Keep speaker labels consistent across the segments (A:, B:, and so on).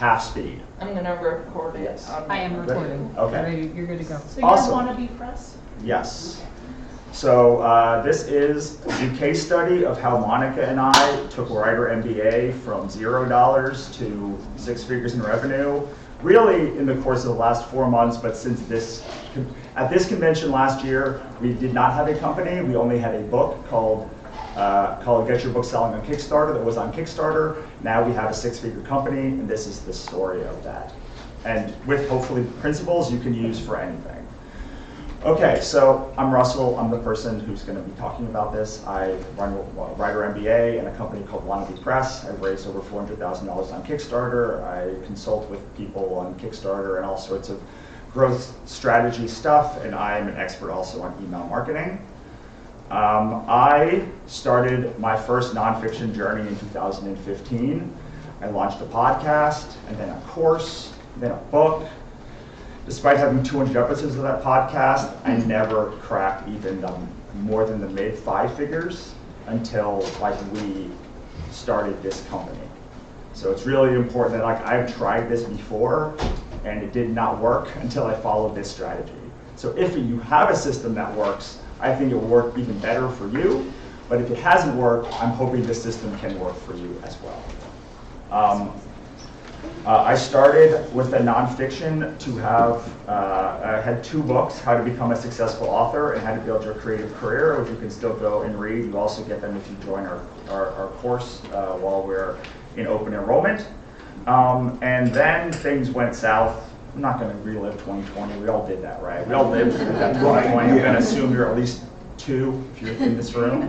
A: half speed.
B: I'm gonna record it.
A: Yes.
B: On
C: I am recording.
A: Okay.
C: Ready, you're good to go.
D: So
A: Awesome.
D: you're wannabe press?
A: Yes. So this is the case study of how Monica and I took Writer MBA from $0 to 6 figures in revenue, really in the course of the last 4 months, but since at this convention last year, we did not have a company. We only had a book called Get Your Book Selling on Kickstarter that was on Kickstarter. Now we have a 6-figure company, and this is the story of that. And with hopefully principles you can use for anything. Okay, so I'm Russell. I'm the person who's going to be talking about this. I run Writer MBA and a company called Wannabe Press. I've raised over $400,000 on Kickstarter. I consult with people on Kickstarter and all sorts of growth strategy stuff, and I'm an expert also on email marketing. I started my first nonfiction journey in 2015. I launched a podcast, and then a course, then a book. Despite having 200 episodes of that podcast, I never cracked even more than the mid 5 figures until we started this company. So it's really important that I've tried this before and it did not work until I followed this strategy. So if you have a system that works, I think it will work even better for you. But if it hasn't worked, I'm hoping this system can work for you as well. I started with a nonfiction to have, I had 2 books, How to Become a Successful Author and How to Build Your Creative Career, which you can still go and read. You also get them if you join our course while we're in open enrollment. And then things went south. I'm not going to relive 2020. We all did that, right? We all lived through that 2020. I'm going to assume you're at least 2 if you're in this room.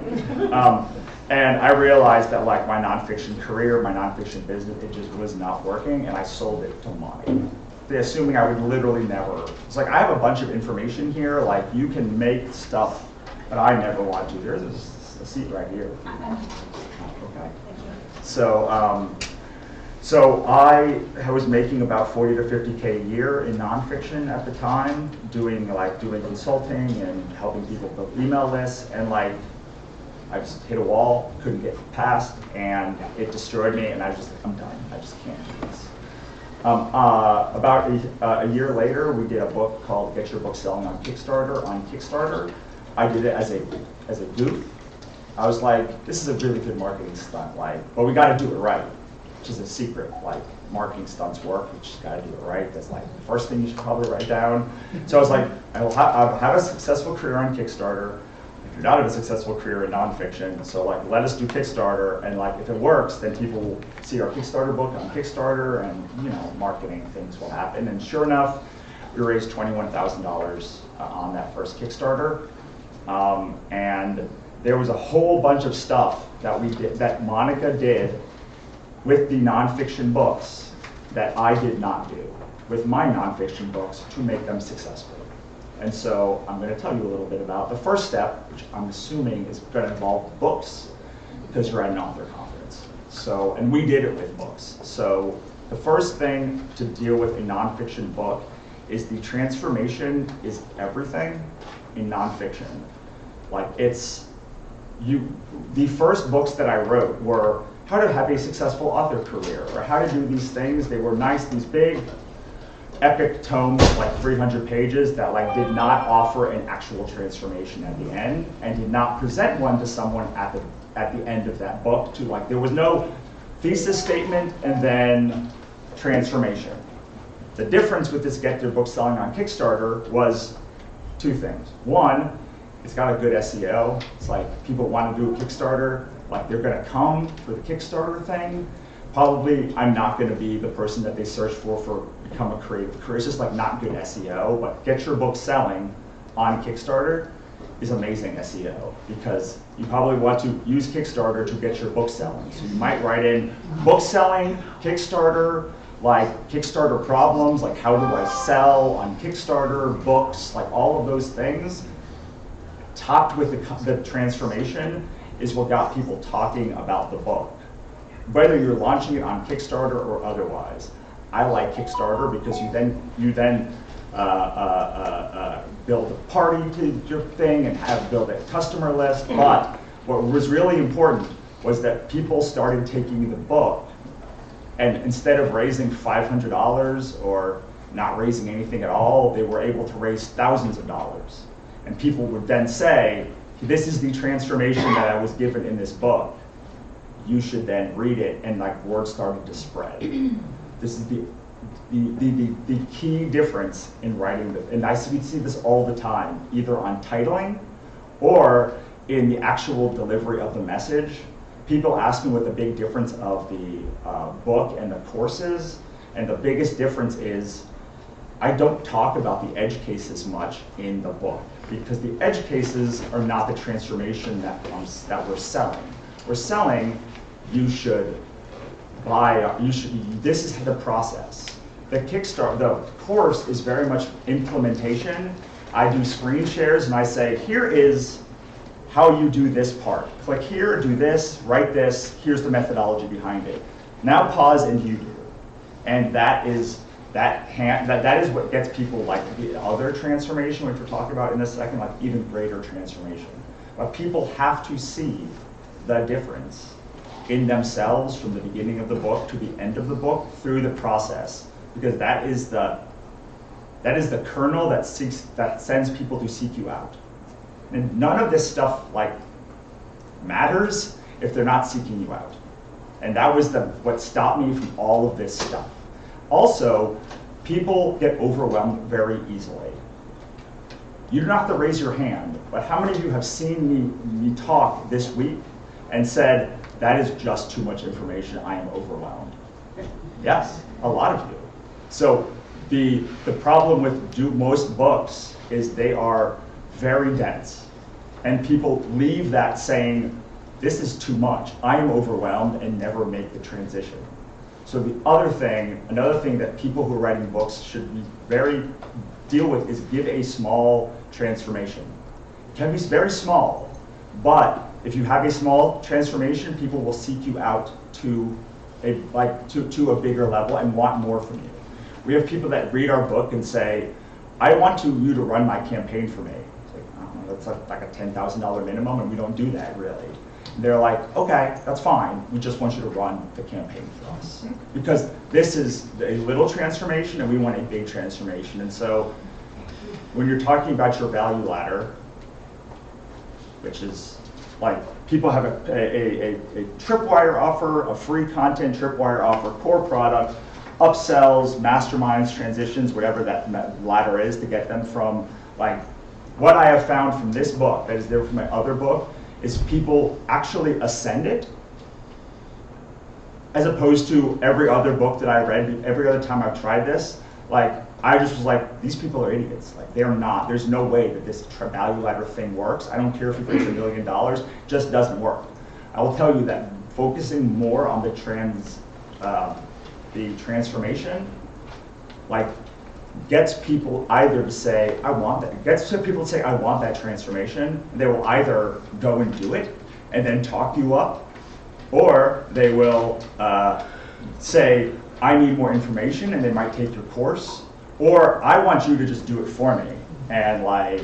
A: And I realized that my nonfiction career, my nonfiction business, it just was not working, and I sold it to Monica. Assuming I would literally never. It's I have a bunch of information here, you can make stuff, but I never want to. There's a seat right here. Okay. So I was making about 40 to 50K a year in nonfiction at the time, doing consulting and helping people build email lists, and I just hit a wall, couldn't get past, and it destroyed me, and I'm done. I just can't do this. About a year later, we did a book called Get Your Book Selling on Kickstarter. I did it as a goof. I was like, this is a really good marketing stunt, but we got to do it right, which is a secret. Marketing stunts work, you just got to do it right. That's the first thing you should probably write down. So I was like, I'll have a successful career on Kickstarter. I do not have a successful career in nonfiction, so let us do Kickstarter, and if it works, then people will see our Kickstarter book on Kickstarter, and marketing things will happen. And sure enough, we raised $21,000 on that first Kickstarter, and there was a whole bunch of stuff that we did, that Monica did with the nonfiction books that I did not do with my nonfiction books to make them successful. And so I'm going to tell you a little bit about the first step, which I'm assuming is going to involve books, because you're at an author conference. So, and we did it with books. So the first thing to deal with a nonfiction book is the transformation is everything in nonfiction. The first books that I wrote were how to have a successful author career, or how to do these things. They were nice, these big, epic tomes, 300 pages that did not offer an actual transformation at the end, and did not present one to someone at the end of that book. There was no thesis statement and then transformation. The difference with this Get Your Book Selling on Kickstarter was 2 things. One, it's got a good SEO. It's people want to do a Kickstarter, they're going to come for the Kickstarter thing. Probably I'm not going to be the person that they search for become a creative career. It's just not good SEO, but Get Your Book Selling on Kickstarter is amazing SEO, because you probably want to use Kickstarter to get your book selling. So you might write in book selling, Kickstarter, Kickstarter problems, how do I sell on Kickstarter, books, all of those things, topped with the transformation is what got people talking about the book. Whether you're launching it on Kickstarter or otherwise. I like Kickstarter because you then build a party to your thing and build a customer list. But what was really important was that people started taking the book And instead of raising $500 or not raising anything at all, they were able to raise thousands of dollars. And people would then say, this is the transformation that I was given in this book. You should then read it, and like word started to spread. This is the key difference in writing, and we see this all the time, either on titling or in the actual delivery of the message. People ask me what the big difference of the book and the course is, and the biggest difference is I don't talk about the edge cases much in the book, because the edge cases are not the transformation that we're selling. We're selling, you should buy, this is the process. The Kickstarter, the course is very much implementation. I do screen shares and I say, here is how you do this part. Click here, do this, write this, here's the methodology behind it. Now pause and you do. And that is what gets people like the other transformation, which we're talking about in a second, like even greater transformation. But people have to see the difference in themselves from the beginning of the book to the end of the book through the process, because that is the kernel that sends people to seek you out. And none of this stuff like matters if they're not seeking you out. And that was what stopped me from all of this stuff. Also, people get overwhelmed very easily. You don't have to raise your hand, but how many of you have seen me talk this week and said, that is just too much information, I am overwhelmed? Yes, a lot of you. So the problem with most books is they are very dense. And people leave that saying, this is too much, I am overwhelmed, and never make the transition. So another thing that people who are writing books should be deal with is give a small transformation. It can be very small, but if you have a small transformation, people will seek you out to a bigger level and want more from you. We have people that read our book and say, I want you to run my campaign for me. It's like, I don't know, that's like a $10,000 minimum, and we don't do that really. They're like, okay, that's fine. We just want you to run the campaign for us. Because this is a little transformation and we want a big transformation. And so when you're talking about your value ladder, which is like people have a tripwire offer, a free content tripwire offer, core product, upsells, masterminds, transitions, whatever that ladder is to get them from like what I have found from this book that is there from my other book is people actually ascend it, as opposed to every other book that I read, every other time I've tried this, like I just was like, these people are idiots. Like they're not, there's no way that this value ladder thing works. I don't care if you raise $1 million, just doesn't work. I will tell you that focusing more on the transformation, like gets people either to say, I want that. Gets people to say, I want that transformation. And they will either go and do it and then talk you up, or they will say, I need more information, and they might take your course, or I want you to just do it for me, and like,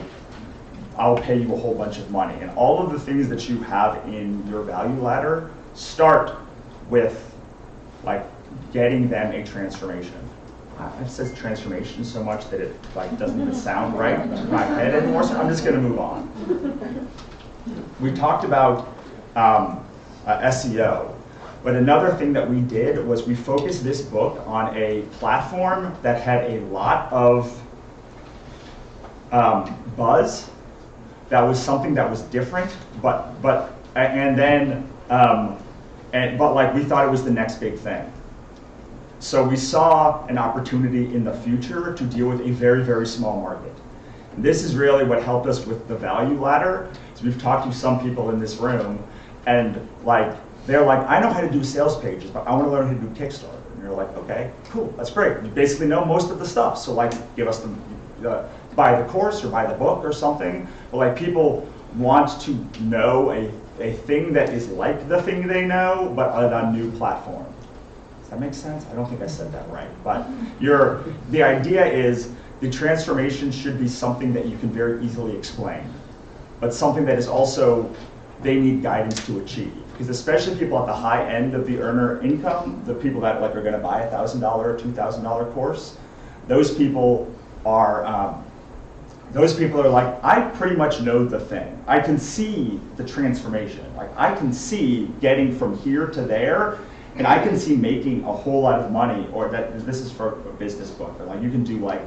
A: I'll pay you a whole bunch of money. And all of the things that you have in your value ladder start with like getting them a transformation. It says transformation so much that it like doesn't even sound right in my head anymore, so I'm just going to move on. We talked about SEO, but another thing that we did was we focused this book on a platform that had a lot of buzz. That was something that was different, but like we thought it was the next big thing. So we saw an opportunity in the future to deal with a very, very small market. And this is really what helped us with the value ladder. So we've talked to some people in this room, and like they're like, I know how to do sales pages, but I want to learn how to do Kickstarter. And you're like, okay, cool, that's great. You basically know most of the stuff, so like give us buy the course or buy the book or something. But like people want to know a thing that is like the thing they know, but on a new platform. Does that make sense? I don't think I said that right. But the idea is the transformation should be something that you can very easily explain, but something that is also, they need guidance to achieve. because especially people at the high end of the earner income, the people that like are going to buy a $1,000 or $2,000 course, those people are like, I pretty much know the thing. I can see the transformation. Like I can see getting from here to there, and I can see making a whole lot of money. Or that this is for a business book. But like you can do like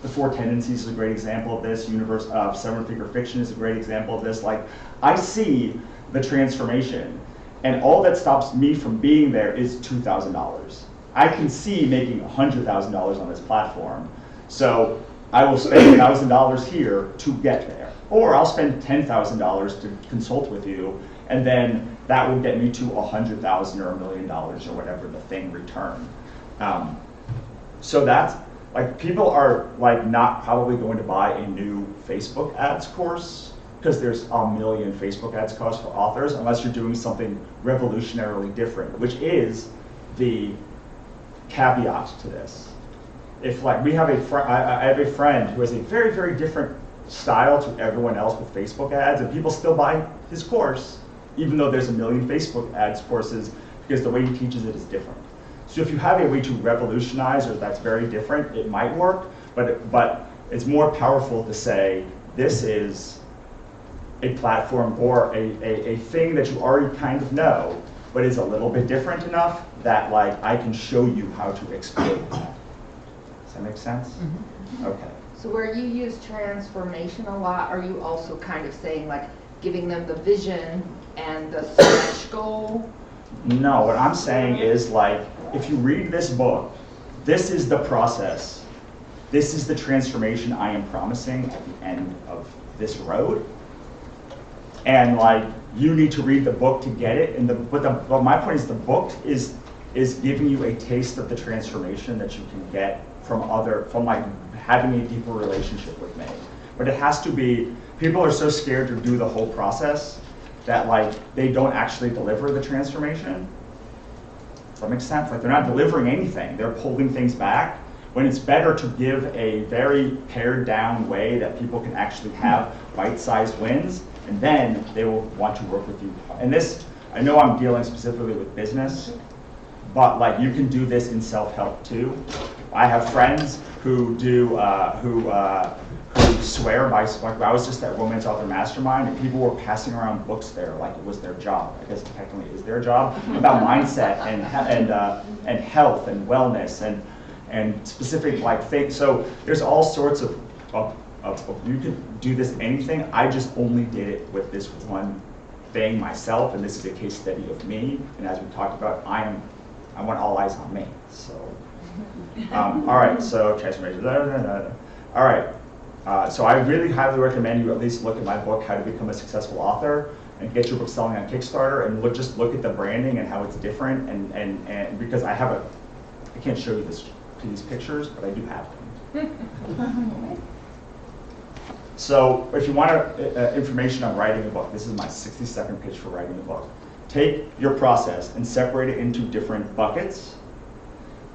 A: the 4 Tendencies is a great example of this. Universe of 7-Figure Fiction is a great example of this. Like I see the transformation, and all that stops me from being there is $2,000. I can see making $100,000 on this platform. So I will spend $1,000 here to get there. Or I'll spend $10,000 to consult with you, and then that will get me to $100,000 or $1 million or whatever the thing return. So that's, like, people are like not probably going to buy a new Facebook ads course, because there's a million Facebook ads courses for authors, unless you're doing something revolutionarily different, which is the caveat to this. If like we have I have a friend who has a very, very different style to everyone else with Facebook ads, and people still buy his course, even though there's a million Facebook ads courses, because the way he teaches it is different. So if you have a way to revolutionize, or that's very different, it might work, but it's more powerful to say, this is a platform or a thing that you already kind of know, but is a little bit different enough that like I can show you how to exploit that. Does that make sense? Mm-hmm. Okay.
B: So where you use transformation a lot, are you also kind of saying like giving them the vision and the stretch goal?
A: No, what I'm saying is like, if you read this book, this is the process. This is the transformation I am promising at the end of this road. And like, you need to read the book to get it. And but my point is, the book is giving you a taste of the transformation that you can get from like having a deeper relationship with me. But it has to be, people are so scared to do the whole process that like they don't actually deliver the transformation. Does that make sense? Like they're not delivering anything, they're pulling things back, when it's better to give a very pared down way that people can actually have bite-sized wins, and then they will want to work with you. And this, I know I'm dealing specifically with business, but like you can do this in self-help too. I have friends who do who swear by, like I was just at Romance Author Mastermind, and people were passing around books there like it was their job. I guess it technically is their job, about mindset and health and wellness and specific like things. So there's all sorts of you could do this anything. I just only did it with this one thing myself, and this is a case study of me. And as we talked about, I want all eyes on me. So all right, so transformation. All right. So I really highly recommend you at least look at my book, How to Become a Successful Author, and get your book selling on Kickstarter, and just look at the branding and how it's different, and because I can't show you these pictures, but I do have them. So if you want information on writing a book, this is my 60-second pitch for writing a book. Take your process and separate it into different buckets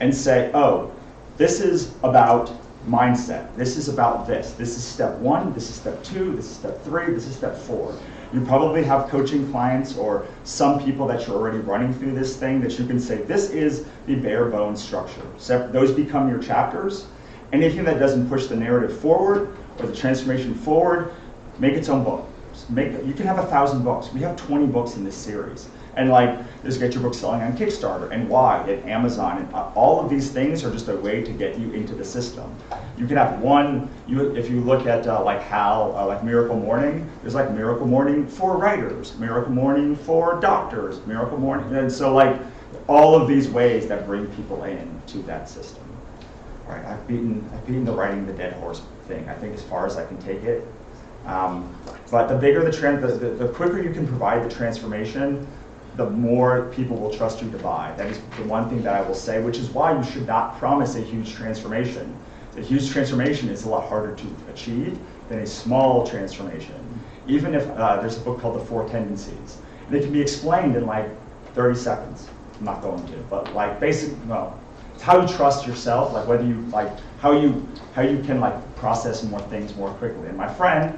A: and say, oh, this is about mindset. This is about this. This is step 1, this is step 2, this is step 3, this is step 4. You probably have coaching clients or some people that you're already running through this thing that you can say, this is the bare bones structure. So those become your chapters. Anything that doesn't push the narrative forward or the transformation forward, make its own book. You can have 1,000 books. We have 20 books in this series. And like, just get your book selling on Kickstarter and why, and Amazon, and all of these things are just a way to get you into the system. You can have if you look at like Hal, like Miracle Morning, there's like Miracle Morning for writers, Miracle Morning for doctors, Miracle Morning, and so like all of these ways that bring people in to that system. All right, I've beaten the writing the dead horse thing, I think, as far as I can take it. But the bigger the quicker you can provide the transformation, the more people will trust you to buy. That is the one thing that I will say, which is why you should not promise a huge transformation. A huge transformation is a lot harder to achieve than a small transformation. Even if there's a book called The 4 Tendencies, and it can be explained in like 30 seconds. I'm not going to, but like it's how you trust yourself, like whether you like how you can like process more things more quickly. And my friend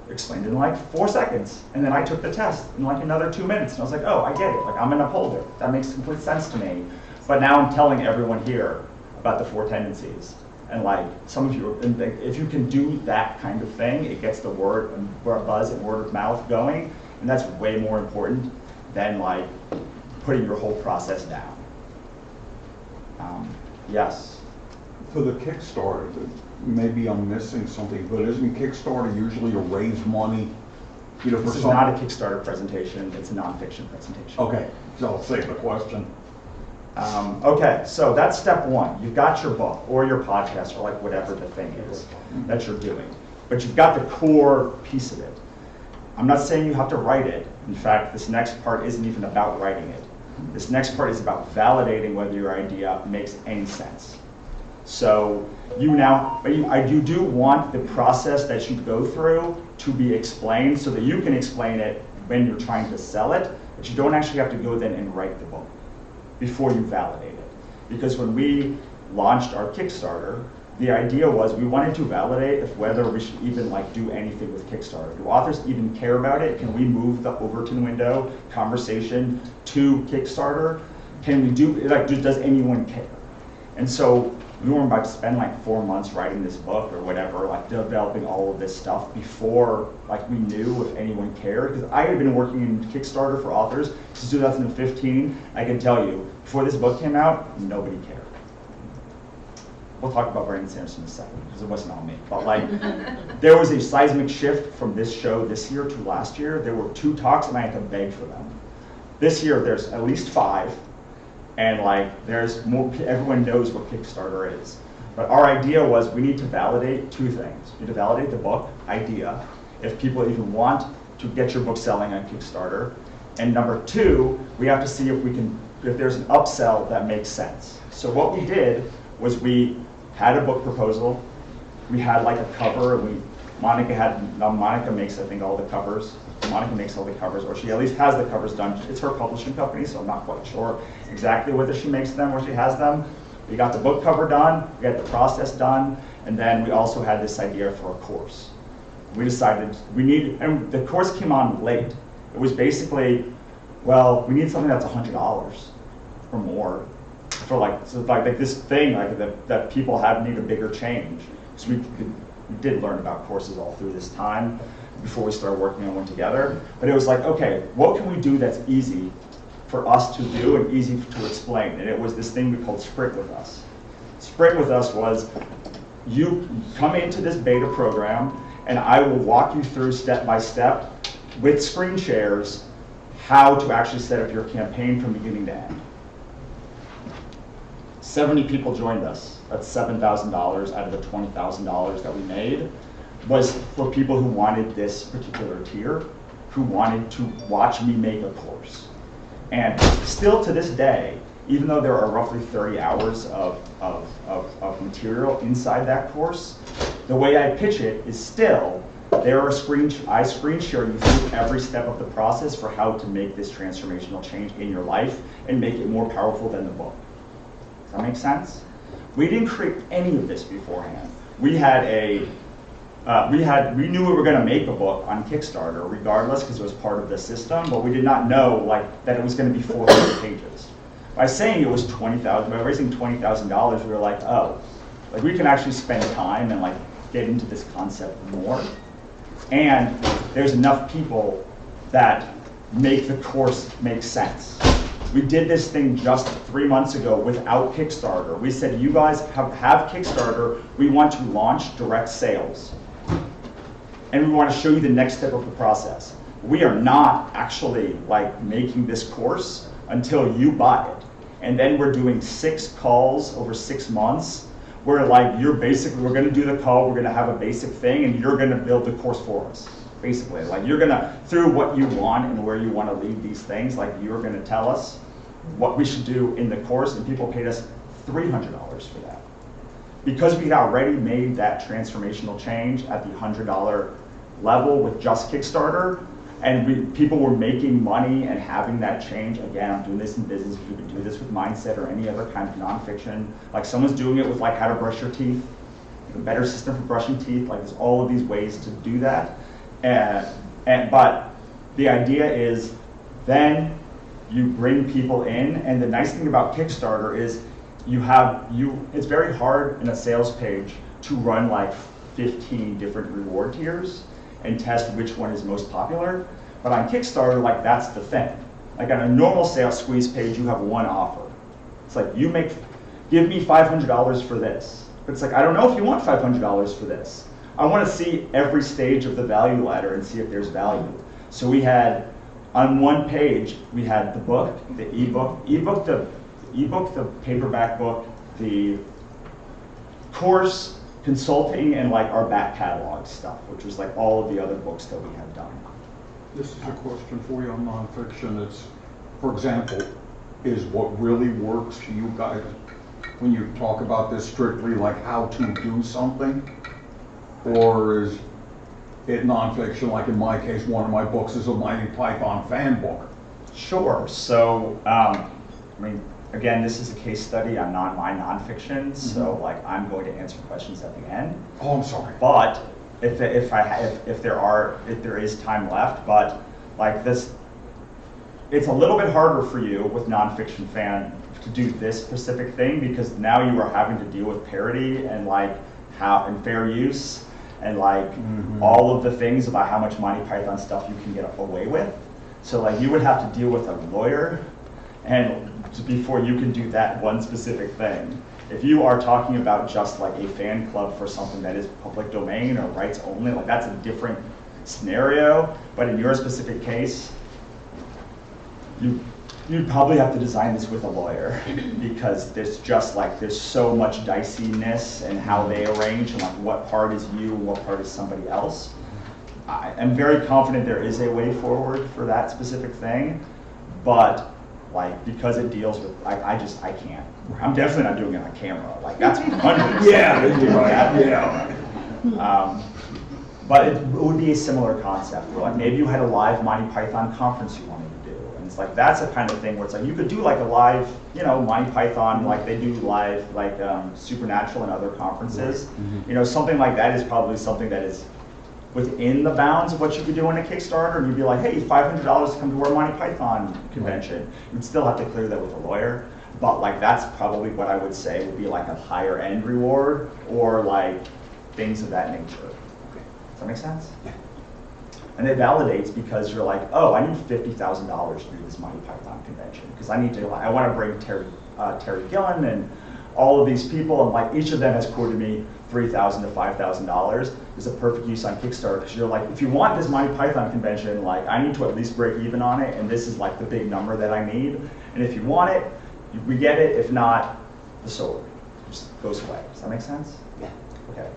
A: explained it in like 4 seconds. And then I took the test in like another 2 minutes. And I was like, oh, I get it. Like, I'm an upholder. That makes complete sense to me. But now I'm telling everyone here about the 4 tendencies. And like, some of you, if you can do that kind of thing, it gets the word and buzz and word of mouth going. And that's way more important than like putting your whole process down. Yes?
C: For the Kickstarter, maybe I'm missing something, but isn't Kickstarter usually to raise money, for
A: This is not a Kickstarter presentation, it's a nonfiction presentation.
C: Okay, so I'll save the question.
A: Okay, so that's step one. You've got your book or your podcast or like whatever the thing is that you're doing. But you've got the core piece of it. I'm not saying you have to write it. In fact, this next part isn't even about writing it. This next part is about validating whether your idea makes any sense. So you do want the process that you go through to be explained so that you can explain it when you're trying to sell it, but you don't actually have to go then and write the book before you validate it. Because when we launched our Kickstarter, the idea was we wanted to validate if whether we should even like do anything with Kickstarter. Do authors even care about it? Can we move the Overton window conversation to Kickstarter? Can we do, like, does anyone care? And so we were about to spend like 4 months writing this book or whatever, like developing all of this stuff before like we knew if anyone cared. Because I had been working in Kickstarter for authors since 2015. I can tell you, before this book came out, nobody cared. We'll talk about Brandon Sanderson in a second, because it wasn't all me. But like, there was a seismic shift from this show this year to last year. There were 2 talks and I had to beg for them. This year there's at least 5. And like, there's more, everyone knows what Kickstarter is. But our idea was we need to validate 2 things. We need to validate the book idea, if people even want to get your book selling on Kickstarter. And number 2, we have to see if there's an upsell that makes sense. So what we did was we had a book proposal. We had like a cover. Monica makes, I think, all the covers. Monica makes all the covers, or she at least has the covers done. It's her publishing company, so I'm not quite sure exactly whether she makes them or she has them. We got the book cover done, we got the process done, and then we also had this idea for a course. We decided and the course came on late. It was basically, well, we need something that's $100 or more for like this thing that people need a bigger change. So we did learn about courses all through this time before we started working on one together. But it was like, okay, what can we do that's easy for us to do and easy to explain? And it was this thing we called Sprint with Us. Sprint with Us was, you come into this beta program and I will walk you through step by step with screen shares how to actually set up your campaign from beginning to end. 70 people joined us. That's $7,000 out of the $20,000 that we made, was for people who wanted this particular tier, who wanted to watch me make a course. And still to this day, even though there are roughly 30 hours of material inside that course, the way I pitch it is still, I screen share you through every step of the process for how to make this transformational change in your life and make it more powerful than the book. Does that make sense? We didn't create any of this beforehand. We knew we were going to make a book on Kickstarter regardless, because it was part of the system, but we did not know that it was going to be 400 pages. By saying it was by raising $20,000, we were like, oh, we can actually spend time and get into this concept more. And there's enough people that make the course make sense. We did this thing just 3 months ago without Kickstarter. We said, you guys have Kickstarter, we want to launch direct sales. And we want to show you the next step of the process. We are not actually making this course until you buy it. And then we're doing 6 calls over 6 months where we're going to do the call, we're going to have a basic thing, and you're going to build the course for us. Basically, you're going to, through what you want and where you want to lead these things, you're going to tell us what we should do in the course, and people paid us $300 for that. Because we had already made that transformational change at the $100 level with just Kickstarter, and people were making money and having that change. Again, I'm doing this in business. You could do this with mindset or any other kind of nonfiction. Someone's doing it with how to brush your teeth, a better system for brushing teeth. There's all of these ways to do that. But the idea is then you bring people in, and the nice thing about Kickstarter is it's very hard in a sales page to run like 15 different reward tiers and test which one is most popular. But on Kickstarter, like that's the thing. Like on a normal sales squeeze page, you have one offer. It's like give me $500 for this. But it's like, I don't know if you want $500 for this. I want to see every stage of the value ladder and see if there's value. So we had, on one page, we had the book, the ebook, the paperback book, the course, consulting, and like our back catalog stuff, which was like all of the other books that we have done.
C: This is a question for you on nonfiction. It's, for example, is what really works to you guys when you talk about this strictly like how to do something? Or is it nonfiction, like in my case, one of my books is a Monty Python fan book?
A: Sure. So, I mean, again, this is a case study on my nonfiction, so like I'm going to answer questions at the end.
C: Oh, I'm sorry.
A: But if there is time left, but like this, it's a little bit harder for you with nonfiction fan to do this specific thing because now you are having to deal with parody and like and fair use and like all of the things about how much Monty Python stuff you can get away with. So like you would have to deal with a lawyer and before you can do that one specific thing. If you are talking about just like a fan club for something that is public domain or rights only, like that's a different scenario. But in your specific case, you'd probably have to design this with a lawyer because there's so much diciness and how they arrange and like what part is you and what part is somebody else. I am very confident there is a way forward for that specific thing, but like because it deals with I can't. I'm definitely not doing it on camera. Like that's 100%.
C: Yeah.
A: But it would be a similar concept where like maybe you had a live Monty Python conference you wanted to do, and it's like that's the kind of thing where it's like you could do like a live, Monty Python, like they do live like Supernatural and other conferences. Something like that is probably something that is within the bounds of what you could do on a Kickstarter, and you'd be like, hey, $500 to come to our Monty Python convention. You'd still have to clear that with a lawyer, but like that's probably what I would say would be like a higher end reward or like things of that nature. Does that make sense?
C: Yeah.
A: And it validates because you're like, oh, I need $50,000 to do this Monty Python convention because I want to bring Terry Gillen and all of these people, and like each of them has quoted me $3,000 to $5,000 is a perfect use on Kickstarter because you're like, if you want this Monty Python convention, like I need to at least break even on it, and this is like the big number that I need. And if you want it, we get it. If not, the sword just goes away. Does that make sense?
C: Yeah.
A: Okay.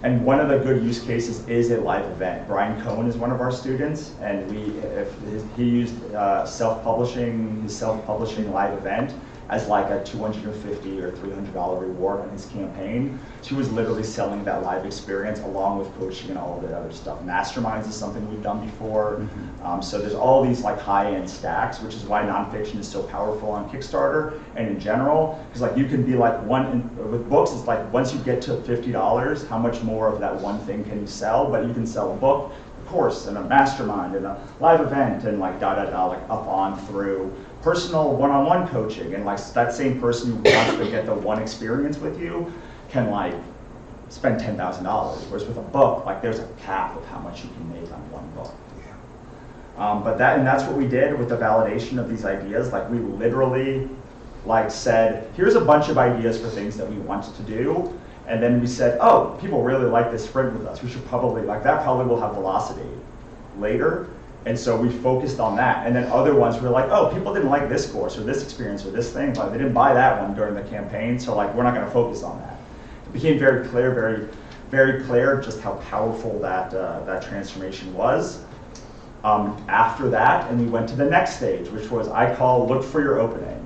A: And one of the good use cases is a live event. Brian Cohen is one of our students, and he used his self-publishing live event as like a $250 or $300 reward on his campaign. So he was literally selling that live experience along with coaching and all of the other stuff. Masterminds is something we've done before. So there's all these like high-end stacks, which is why nonfiction is so powerful on Kickstarter and in general, because like you can be like with books, it's like once you get to $50, how much more of that one thing can you sell? But you can sell a book, a course, and a mastermind, and a live event, and like like up on through personal one-on-one coaching, and like that same person who wants to get the one experience with you can like spend $10,000. Whereas with a book, like there's a cap of how much you can make on one book. But that's what we did with the validation of these ideas. Like we literally like said, here's a bunch of ideas for things that we want to do. And then we said, oh, people really like this sprint with us. We should probably, like that probably will have velocity later. And so we focused on that. And then other ones we were like, oh, people didn't like this course or this experience or this thing. Like they didn't buy that one during the campaign. So like we're not going to focus on that. It became very clear, very clear just how powerful that transformation was. After that, and we went to the next stage, which was I call look for your opening.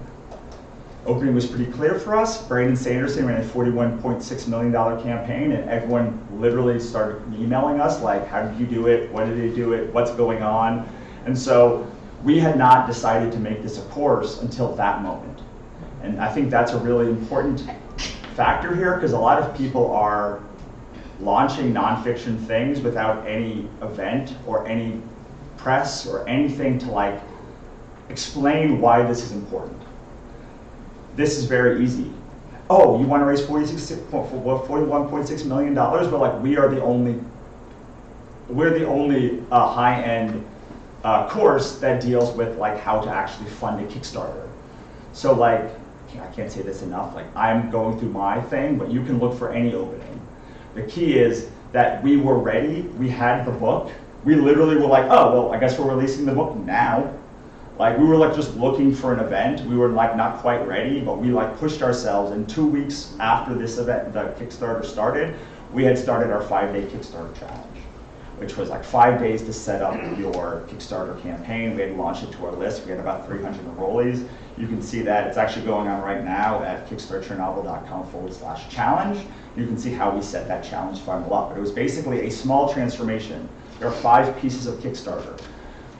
A: Opening was pretty clear for us. Brandon Sanderson ran a $41.6 million campaign, and everyone literally started emailing us like, how did you do it? When did you do it? What's going on? And so we had not decided to make this a course until that moment. And I think that's a really important factor here because a lot of people are launching nonfiction things without any event or any press or anything to like explain why this is important. This is very easy. Oh, you want to raise $41.6 million? But like we're the only high-end course that deals with like how to actually fund a Kickstarter. So like, I can't say this enough, like I'm going through my thing, but you can look for any opening. The key is that we were ready, we had the book, we literally were like, oh, well, I guess we're releasing the book now. Like we were like just looking for an event, we were like not quite ready, but we like pushed ourselves, and 2 weeks after this event, the Kickstarter started, we had started our 5-day Kickstarter challenge, which was like 5 days to set up your Kickstarter campaign. We had launched it to our list. We had about 300 enrollees. You can see that it's actually going on right now at kickstarternovel.com/challenge. You can see how we set that challenge funnel up. But it was basically a small transformation. There are 5 pieces of Kickstarter: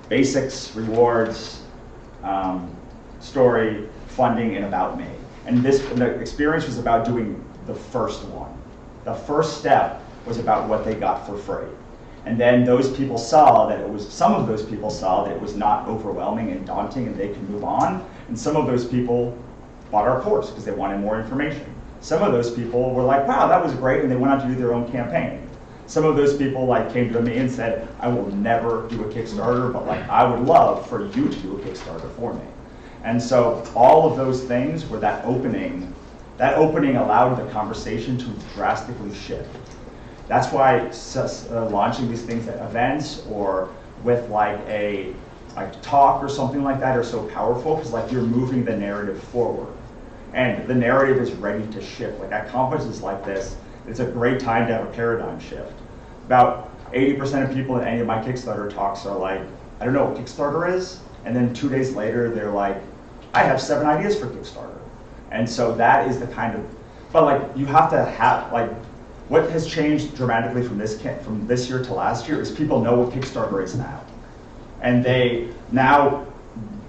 A: basics, rewards, story, funding, and about me. And the experience was about doing the first one. The first step was about what they got for free. And then those people saw that some of those people saw that it was not overwhelming and daunting and they could move on. And some of those people bought our course because they wanted more information. Some of those people were like, wow, that was great, and they went on to do their own campaign. Some of those people like came to me and said, I will never do a Kickstarter, but like I would love for you to do a Kickstarter for me. And so all of those things were that opening allowed the conversation to drastically shift. That's why launching these things at events or with like a talk or something like that are so powerful, because like you're moving the narrative forward. And the narrative is ready to shift. Like at conferences like this, it's a great time to have a paradigm shift. About 80% of people in any of my Kickstarter talks are like, I don't know what Kickstarter is. And then 2 days later, they're like, I have 7 ideas for Kickstarter. And so that is the kind of, but like you have to have, like, what has changed dramatically from this year to last year is people know what Kickstarter is now. And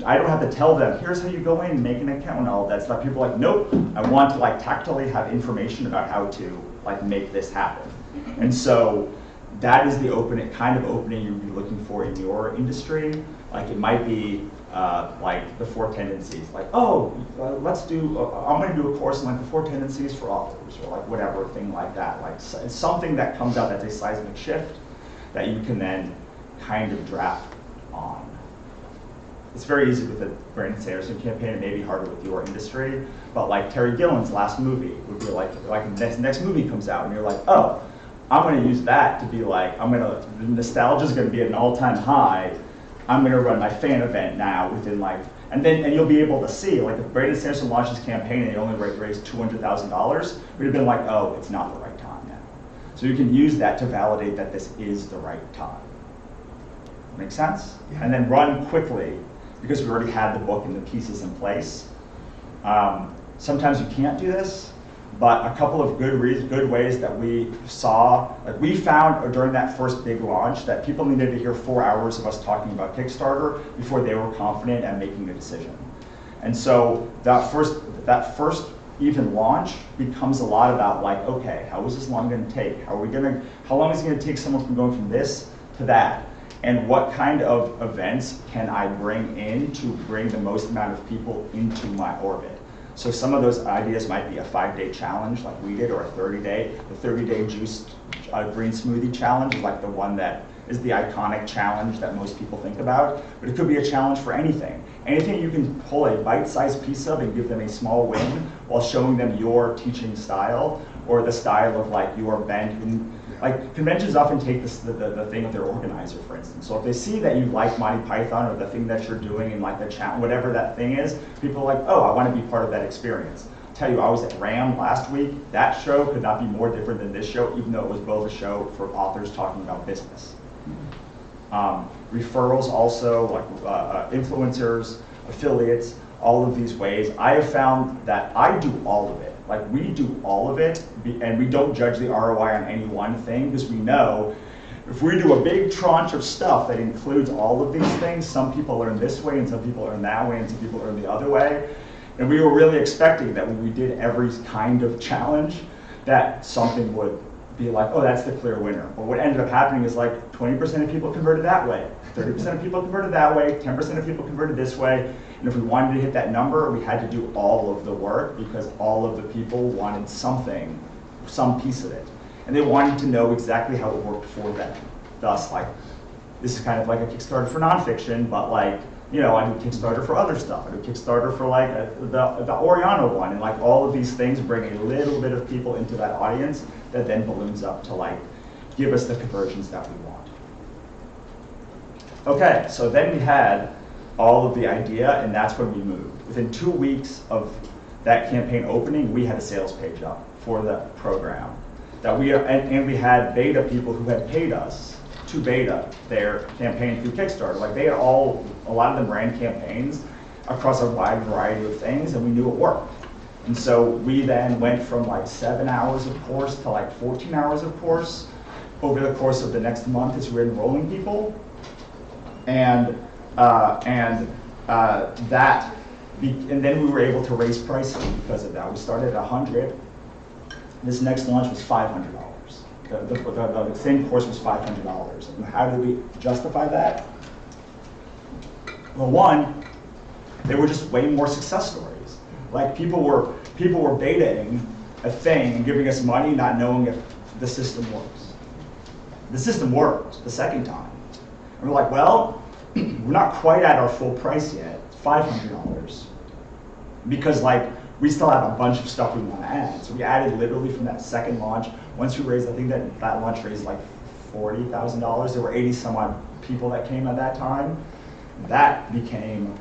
A: I don't have to tell them, here's how you go in and make an account and all that stuff. People are like, nope, I want to like tactily have information about how to like make this happen. And so that is the kind of opening you'd be looking for in your industry. Like it might be like the 4 tendencies, like, I'm gonna do a course on like the 4 tendencies for authors, or like whatever thing like that. Like it's something that comes out that's a seismic shift that you can then kind of draft on. It's very easy with the Brandon Sanderson campaign. It may be harder with your industry, but like Terry Gilliam's last movie would be like the next movie comes out and you're like, oh, I'm gonna use that to be like, the nostalgia is gonna be at an all-time high. I'm gonna run my fan event now within like, and you'll be able to see, like if Brandon Sanderson launched his campaign and he only raised $200,000, we'd have been like, oh, it's not the right time now. So you can use that to validate that this is the right time. Make sense? Yeah. And then run quickly, because we already had the book and the pieces in place. Sometimes you can't do this, but a couple of good ways that we saw, like we found during that first big launch that people needed to hear 4 hours of us talking about Kickstarter before they were confident at making a decision. And so that first even launch becomes a lot about like, okay, how is this long gonna take? How long is it gonna take someone from going from this to that? And what kind of events can I bring in to bring the most amount of people into my orbit? So some of those ideas might be a 5-day challenge like we did, or a 30-day. The 30-day juiced green smoothie challenge is like the one that is the iconic challenge that most people think about. But it could be a challenge for anything. Anything you can pull a bite-sized piece of and give them a small win while showing them your teaching style, or the style of like your bent. Like conventions often take the thing of their organizer, for instance. So if they see that you like Monty Python or the thing that you're doing and like the challenge, whatever that thing is, people are like, oh, I want to be part of that experience. I'll tell you, I was at RAM last week. That show could not be more different than this show, even though it was both a show for authors talking about business. Referrals also, like influencers, affiliates, all of these ways. I have found that I do all of it. Like we do all of it, and we don't judge the ROI on any one thing, because we know if we do a big tranche of stuff that includes all of these things, some people learn this way, and some people learn that way, and some people learn the other way. And we were really expecting that when we did every kind of challenge, that something would be like, oh, that's the clear winner. But what ended up happening is like 20% of people converted that way, 30% of people converted that way, 10% of people converted this way. And if we wanted to hit that number, we had to do all of the work because all of the people wanted something, some piece of it. And they wanted to know exactly how it worked for them. Thus, like, this is kind of like a Kickstarter for nonfiction, but like, you know, I do Kickstarter for other stuff. I do Kickstarter for like the Oriana one, and like all of these things bring a little bit of people into that audience that then balloons up to like give us the conversions that we want. Okay, so then we had all of the idea, and that's when we moved. Within 2 weeks of that campaign opening, we had a sales page up for the program. That and we had beta people who had paid us to beta their campaign through Kickstarter. Like they had a lot of them ran campaigns across a wide variety of things, and we knew it worked. And so we then went from like 7 hours of course to like 14 hours of course over the course of the next month as we're enrolling people. And then we were able to raise pricing because of that. We started at $100. This next launch was $500. The same course was $500. And how did we justify that? Well, one, they were just way more success stories. Like people were betaing a thing and giving us money, not knowing if the system works. The system worked the second time. And we're like, well, we're not quite at our full price yet, $500. Because like, we still have a bunch of stuff we want to add. So we added literally from that second launch. Once we raised, I think that launch raised like $40,000. There were 80 some odd people that came at that time. That became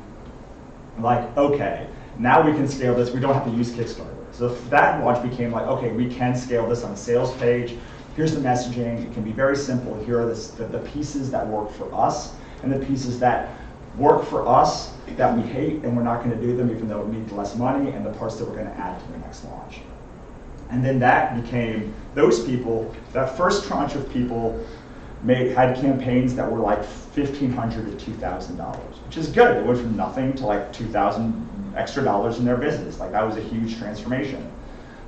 A: like, okay, now we can scale this. We don't have to use Kickstarter. So that launch became like, okay, we can scale this on a sales page. Here's the messaging. It can be very simple. Here are the pieces that work for us and the pieces that work for us that we hate and we're not going to do them even though it means less money, and the parts that we're going to add to the next launch. And then that became, those people, that first tranche of people had campaigns that were like $1,500 to $2,000, which is good. It went from nothing to like $2,000 extra dollars in their business. Like that was a huge transformation.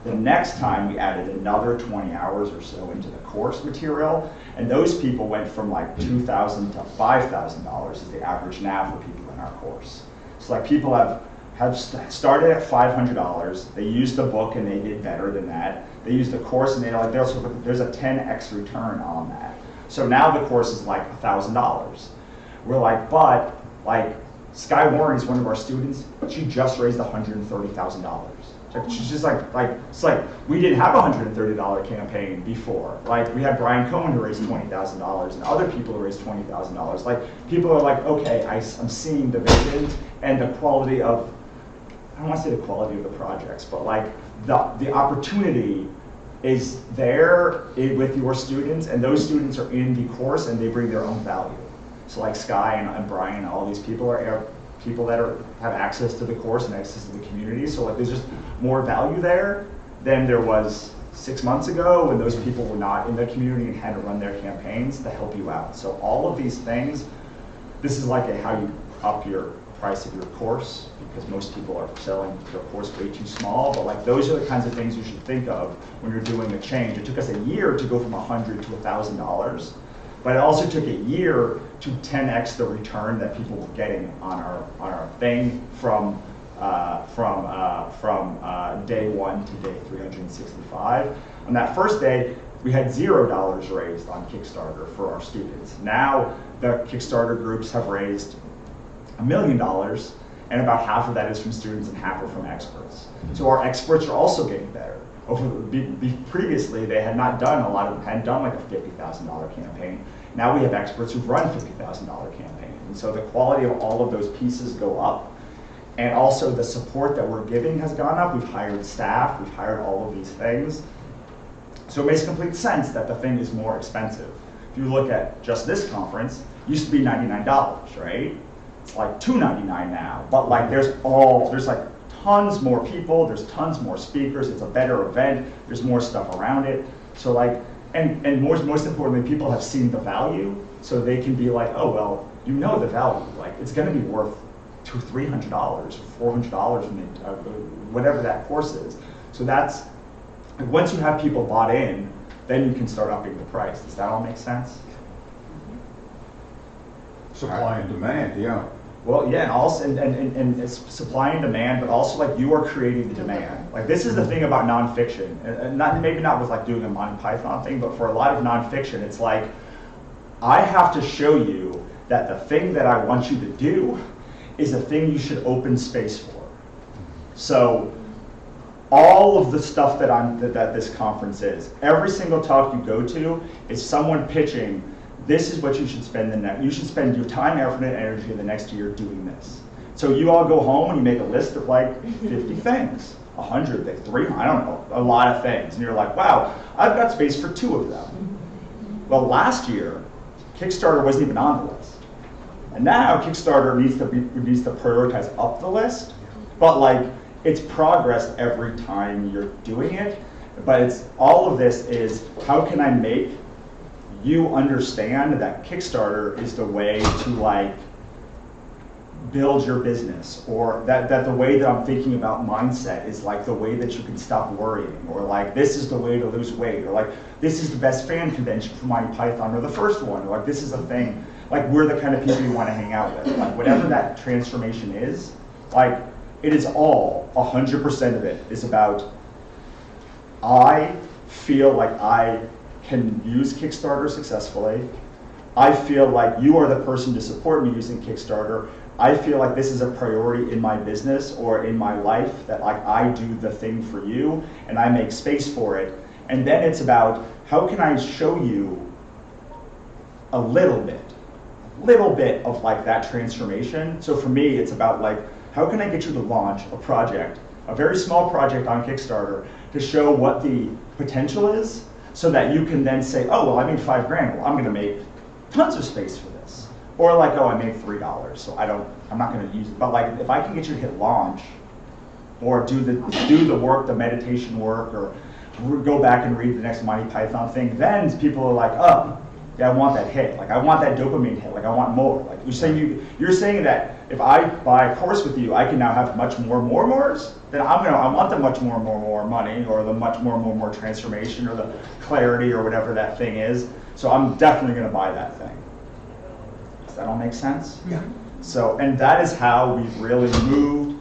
A: The next time we added another 20 hours or so into the course material, and those people went from like $2,000 to $5,000 is the average now for people in our course. So like people have started at $500, they used the book and they did better than that. They used the course and there's a 10x return on that. So now the course is like $1,000. We're like, but like Sky Warren is one of our students, she just raised $130,000. She's just it's like we didn't have a $130 campaign before. Like we had Brian Cohen who raised $20,000 and other people who raised $20,000. Like people are like, okay, I'm seeing the vision and the quality of, I don't want to say the quality of the projects, but like the opportunity is there with your students, and those students are in the course and they bring their own value. So like Sky and Brian and all these people are people that have access to the course and access to the community. So like there's just more value there than there was 6 months ago when those people were not in the community and had to run their campaigns to help you out. So all of these things, this is like how you up your price of your course, because most people are selling their course way too small, but like those are the kinds of things you should think of when you're doing a change. It took us a year to go from $100 to $1,000. But it also took a year to 10x the return that people were getting on our thing from day 1 to day 365. On that first day, we had $0 raised on Kickstarter for our students. Now the Kickstarter groups have raised $1 million, and about half of that is from students and half are from experts. So our experts are also getting better. Previously, they had not done hadn't done like a $50,000 campaign. Now we have experts who've run $50,000 campaigns. And so the quality of all of those pieces go up. And also the support that we're giving has gone up. We've hired staff, we've hired all of these things. So it makes complete sense that the thing is more expensive. If you look at just this conference, it used to be $99, right? It's like $299 now. But like there's like tons more people, there's tons more speakers, it's a better event, there's more stuff around it. So like, and most importantly, people have seen the value, so they can be like, oh, well, you know the value, like it's gonna be worth $200, $300, $400, whatever that course is. So that's, once you have people bought in then you can start upping the price. Does that all make sense?
C: Supply and demand, yeah.
A: Well, yeah, and also, and it's supply and demand, but also like you are creating the demand. Like this is the thing about nonfiction, and not, maybe not with like doing a Monty Python thing, but for a lot of nonfiction, it's like, I have to show you that the thing that I want you to do is a thing you should open space for. So all of the stuff that this conference is, every single talk you go to is someone pitching, this is what you should spend you should spend your time, effort, and energy in the next year doing this. So you all go home and you make a list of like 50 things, 100 things, 300, I don't know, a lot of things. And you're like, wow, I've got space for 2 of them. Well, last year, Kickstarter wasn't even on the list. And now Kickstarter needs to prioritize up the list, but like it's progress every time you're doing it. But it's all of this is, how can I make you understand that Kickstarter is the way to like build your business, or that the way that I'm thinking about mindset is like the way that you can stop worrying, or like this is the way to lose weight, or like this is the best fan convention for Monty Python, or the first one, or like this is a thing, like we're the kind of people you want to hang out with. Like whatever that transformation is, like it is all 100% of it is about, I feel like I can use Kickstarter successfully. I feel like you are the person to support me using Kickstarter. I feel like this is a priority in my business or in my life, that like I do the thing for you and I make space for it. And then it's about, how can I show you a little bit of like that transformation. So for me, it's about like, how can I get you to launch a project, a very small project on Kickstarter, to show what the potential is, so that you can then say, oh, well, I made $5,000. Well, I'm going to make tons of space for this. Or like, oh, I made $3, so I'm not going to use it. But like, if I can get you to hit launch, or do the work, the meditation work, or go back and read the next Monty Python thing, then people are like, oh, yeah, I want that hit. Like, I want that dopamine hit. Like, I want more. Like you're saying that if I buy a course with you, I can now have much mores. Then I want the much more money, or the much more transformation, or the clarity, or whatever that thing is. So I'm definitely going to buy that thing. Does that all make sense?
C: Yeah.
A: So, and that is how we've really moved